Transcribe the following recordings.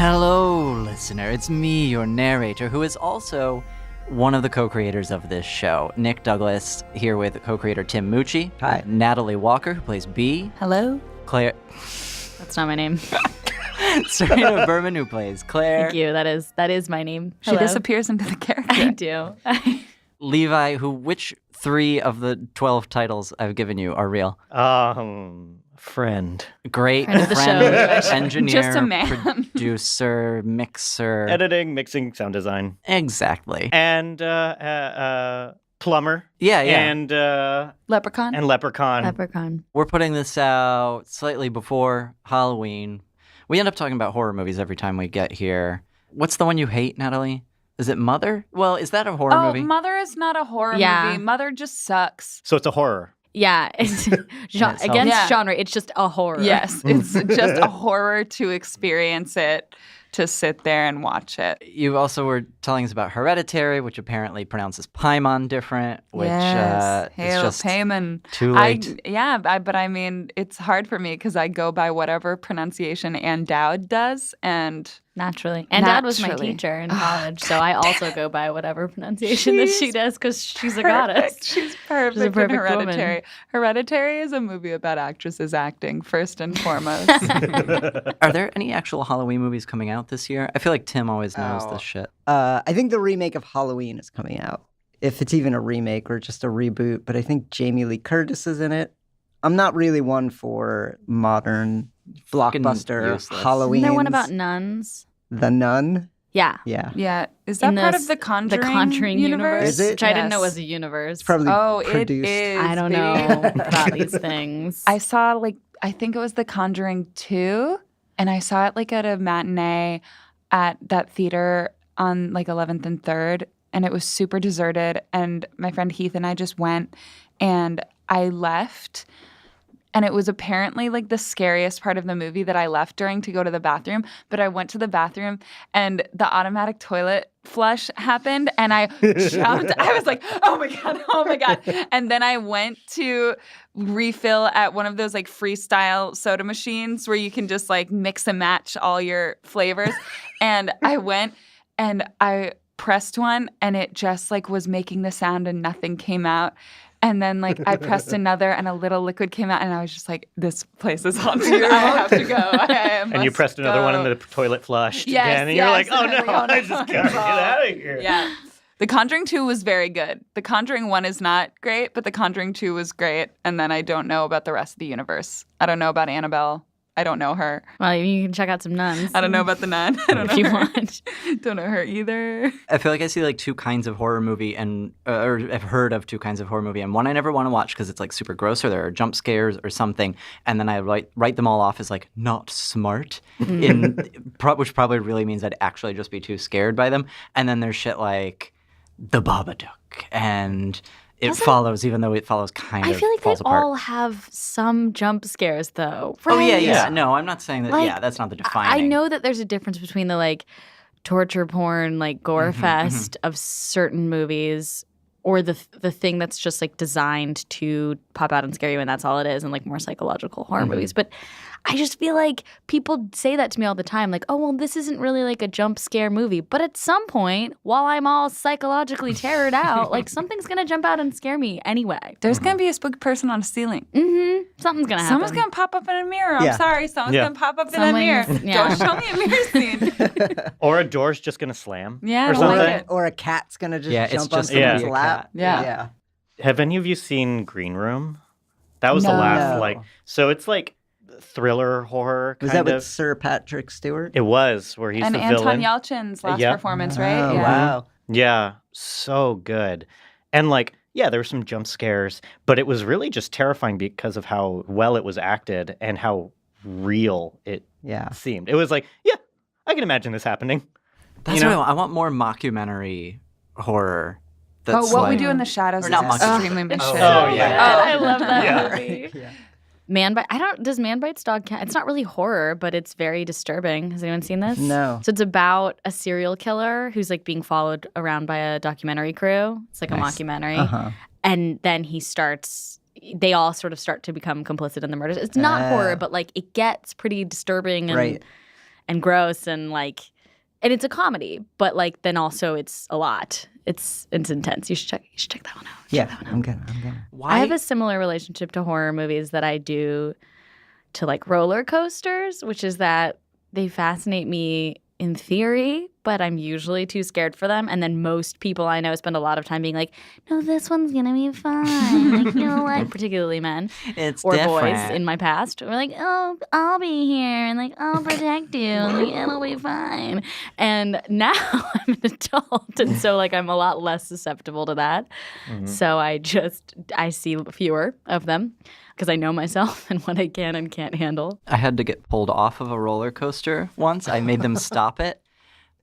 Hello, listener. It's me, your narrator, who is also one of the co-creators of this show. Nick Douglas, here with co-creator Tim Mucci. Hi. Natalie Walker, who plays Bee. Hello. Claire. That's not my name. Serena Berman, who plays Claire. Thank you. That is my name. She disappears into the character. I do. Levi, which 3 of the 12 titles I've given you are real? Friend. Great Friend of the friend, show. engineer, Just a man. producer, mixer. Editing, mixing, sound design. Exactly. And plumber. Yeah. And Leprechaun. and leprechaun. Leprechaun. We're putting this out slightly before Halloween. We end up talking about horror movies every time we get here. What's the one you hate, Natalie? Is it Mother? Well, is that a horror movie? Mother is not a horror movie. Mother just sucks. So it's a horror. Yeah. It's against genre. It's just a horror. Yes, it's just a horror to experience it, to sit there and watch it. You also were telling us about Hereditary, which apparently pronounces Paimon different, which yes. is Hail just Paimon. too late. But I mean, it's hard for me because I go by whatever pronunciation Ann Dowd does, and Naturally. And Dad was my Naturally. teacher in college, so I also go by whatever pronunciation that she does because she's a goddess. She's perfect, She's a perfect in Hereditary. woman. Hereditary is a movie about actresses acting, first and foremost. Are there any actual Halloween movies coming out this year? I feel like Tim always knows this shit. I think the remake of Halloween is coming out. If it's even a remake or just a reboot, but I think Jamie Lee Curtis is in it. I'm not really one for modern blockbuster useless. Halloween. Isn't there one about nuns? The Nun? Yeah. Yeah. Yeah. Is that part of the Conjuring universe? Is it? Which I didn't know Yes. was a universe. It's probably It produced. is. I don't baby. know about these things. I saw I think it was The Conjuring 2, and I saw it at a matinee at that theater on 11th and 3rd, and it was super deserted, and my friend Heath and I just went, and I left, and it was apparently the scariest part of the movie that I left during to go to the bathroom, but I went to the bathroom and the automatic toilet flush happened and I jumped. I was like, oh my God. And then I went to refill at one of those freestyle soda machines where you can just mix and match all your flavors. And I went and I pressed one and it just was making the sound and nothing came out. And then I pressed another and a little liquid came out and I was just like, this place is haunted. I have to go. And you pressed another one and the toilet flushed again. And you're like, oh no, I just gotta get out of here. Yeah. The Conjuring 2 was very good. The Conjuring 1 is not great, but The Conjuring 2 was great. And then I don't know about the rest of the universe. I don't know about Annabelle. I don't know her. Well, you can check out some nuns. I don't know about the nun. I don't know if you her. want. Don't know her either. I feel like I see 2 kinds of horror movie or I've heard of 2 kinds of horror movie, and one I never want to watch because it's super gross or there are jump scares or something, and then I write them all off as not smart, which probably really means I'd actually just be too scared by them. And then there's shit like The Babadook and It Follows, even though It Follows kind of I feel like they falls apart. all have some jump scares, though. Right? Oh, yeah. No, I'm not saying that. That's not the defining. I know that there's a difference between the torture porn, gore fest of certain movies, or the thing that's just designed to pop out and scare you, and that's all it is, and more psychological horror movies. But I just feel like people say that to me all the time, oh, well, this isn't really a jump scare movie. But at some point, while I'm all psychologically terrored out, something's going to jump out and scare me anyway. There's going to be a spooky person on a ceiling. Mm-hmm. Something's going to happen. Someone's going to pop up in a mirror. Yeah. I'm sorry. Someone's going to pop up in a mirror. Yeah. Don't show me a mirror scene. Or a door's just gonna slam. Yeah, or I don't something. like it. Or a cat's going to just it's jump on just gonna someone's be a lap. cat. Yeah. Have any of you seen Green Room? That was the No. last so it's thriller horror Was kind that of. with Sir Patrick Stewart? It was where he's And the Anton villain. Yelchin's last Yep. performance, right? Oh, Yeah. wow. Yeah, so good. And there were some jump scares, but it was really just terrifying because of how well it was acted and how real it seemed. It was I can imagine this happening. That's what I want. I want more mockumentary horror. That's What We Do in the Shadows Or is not much. extremely misshit. Oh, yeah. I love that Yeah. movie. Man Bite. Does Man Bites Dog count? It's not really horror, but it's very disturbing. Has anyone seen this? No. So it's about a serial killer who's being followed around by a documentary crew. It's a mockumentary. Uh-huh. And then they all sort of start to become complicit in the murders. It's not horror, but it gets pretty disturbing and Right. and gross and like, and it's a comedy, but like then also it's a lot. It's intense. You should check that one out. Yeah, I'm gonna. I have a similar relationship to horror movies that I do to like roller coasters, which is that they fascinate me in theory, but I'm usually too scared for them. And then most people I know spend a lot of time being like, no, this one's going to be fine. Like, you know what? Particularly men It's or different. boys in my past. We're like, oh, I'll be here and like, I'll protect you. Like, it'll be fine. And now I'm an adult. And so like I'm a lot less susceptible to that. Mm-hmm. So I see fewer of them because I know myself and what I can and can't handle. I had to get pulled off of a roller coaster once. I made them stop it.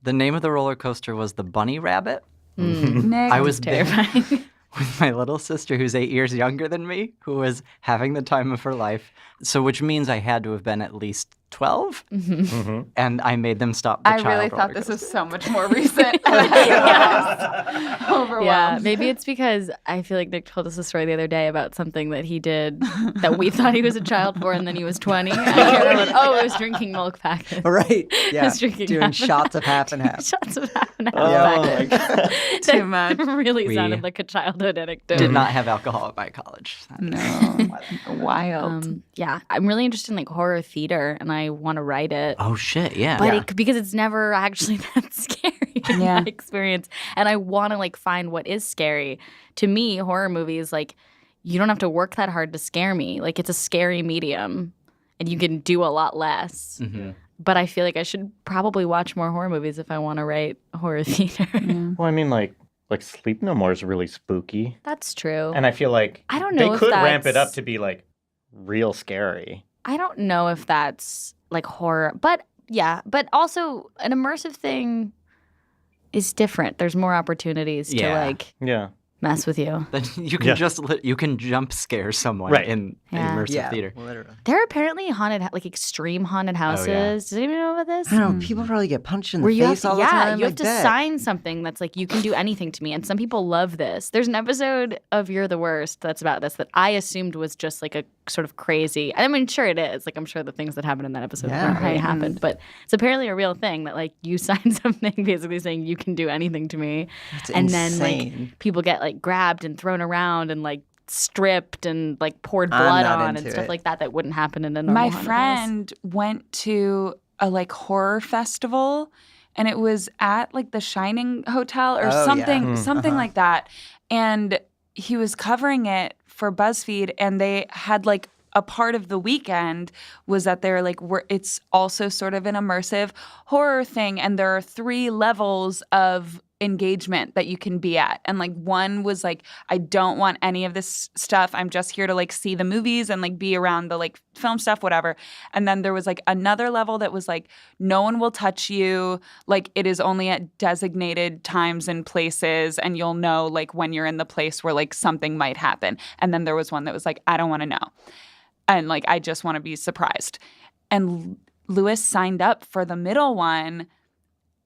The name of the roller coaster was the Bunny Rabbit. Nick. I was terrifying. there with my little sister, who's 8 years younger than me, who was having the time of her life. So, which means I had to have been at least 12, and I made them stop the I child really roller thought this coaster. was so much more recent. Overwhelmed. Yeah, maybe it's because I feel like Nick told us a story the other day about something that he did that we thought he was a child for, and then he was 20. I can't remember. Oh, it was drinking milk packets. Right. Yeah. Just drinking Doing half. shots of half and half. Shots of half and half Oh, my packets. Too much. That really We sounded like a childhood anecdote. Did not have alcohol at my college. No. Wild. Yeah, I'm really interested in like horror theater, and I want to write it. Oh, shit, yeah. But because it's never actually that scary in Yeah. my experience. And I want to like find what is scary. To me, horror movies, like you don't have to work that hard to scare me. Like it's a scary medium and you can do a lot less. Mm-hmm. But I feel like I should probably watch more horror movies if I want to write horror theater. Well, I mean, like Sleep No More is really spooky. That's true. And I feel like I don't know they if could ramp it that's- up to be like real scary. I don't know if that's like horror, but yeah, but also an immersive thing is different. There's more opportunities to Yeah. like Yeah. mess with you. Then you can you can jump scare someone Right. in Yeah. immersive theater. Literally. There are apparently like extreme haunted houses. yeah. Does anyone know about this? I don't know. People probably get punched in the Where you have face to, all the time. you have like to that. sign something that's like you can do anything to me, and some people love this. There's an episode of You're the Worst that's about this that I assumed was just like a sort of crazy. I mean, sure it is. Like I'm sure the things that happened in that episode Yeah, probably happened, but it's apparently a real thing that like you sign something basically saying you can do anything to me, That's and insane. then like people get like grabbed and thrown around and like stripped and like poured I'm blood not on and into stuff it. like that wouldn't happen in a normal My haunted house. friend went to a like horror festival, and it was at like the Shining Hotel or Oh, yeah. something, something like that. And he was covering it for BuzzFeed, and they had like a part of the weekend was that they're like, it's also sort of an immersive horror thing, and there are 3 levels of engagement that you can be at. And like one was like, I don't want any of this stuff. I'm just here to like see the movies and like be around the like film stuff, whatever. And then there was like another level that was like, no one will touch you. Like it is only at designated times and places, and you'll know like when you're in the place where like something might happen. And then there was one that was like, I don't want to know. And like, I just want to be surprised. And Lewis signed up for the middle one,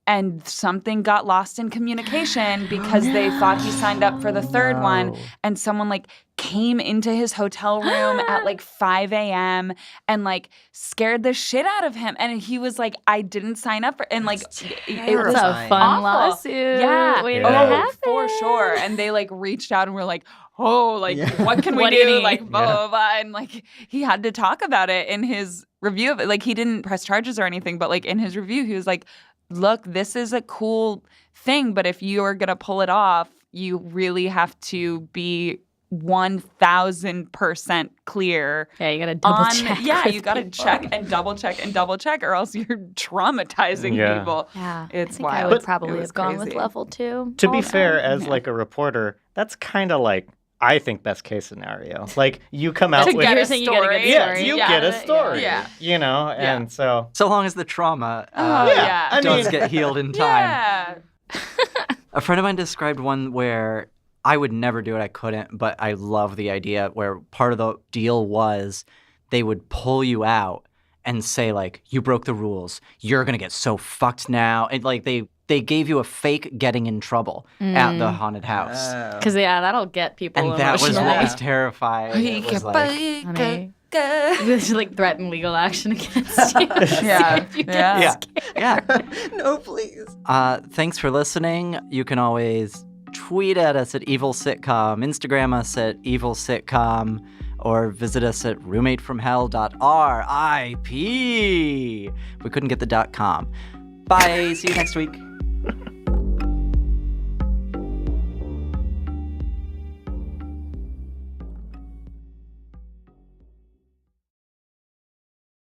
and something got lost in communication because they thought he signed up for the third one. And someone like came into his hotel room at like 5 a.m. and like scared the shit out of him. And he was like, I didn't sign up for, and like, it was It's a Terrifying. fun awful. lawsuit. Yeah. Waiting Yeah. to Oh, happen. for sure. And they like reached out and were like, oh, like, Yeah. what can we What do you do? need? Like, blah, blah, blah. And like, he had to talk about it in his review of it. Like, he didn't press charges or anything, but like in his review, he was like, look, this is a cool thing, but if you are going to pull it off, you really have to be 1,000% clear. Yeah, you got to double on, check. yeah, with you got to people. check and double check and double check, or else you're traumatizing Yeah. people. Yeah, It's I think wild. I would It probably was have gone with crazy. level 2. To be all fair, down. as Yeah. like a reporter, that's kind of like I think best case scenario. Like you come out To with get You're a saying you get a good story. yeah, story. you Yeah. get a story. Yeah. You know, Yeah. and so So long as the trauma Oh, yeah. I does mean, get healed in time. Yeah. A friend of mine described one where I would never do it. I couldn't, but I love the idea where part of the deal was they would pull you out and say like, you broke the rules. You're going to get so fucked now. And like they gave you a fake getting in trouble at the haunted house. Because, yeah, that'll get people And that was emotional. what was terrifying. It was like, Honey, Just like threaten legal action against you. Yeah. Yeah. Yeah. No, please. Thanks for listening. You can always tweet at us at Evil Sitcom, Instagram us at Evil Sitcom, or visit us at roommatefromhell.rip. We couldn't get the .com. Bye. See you next week.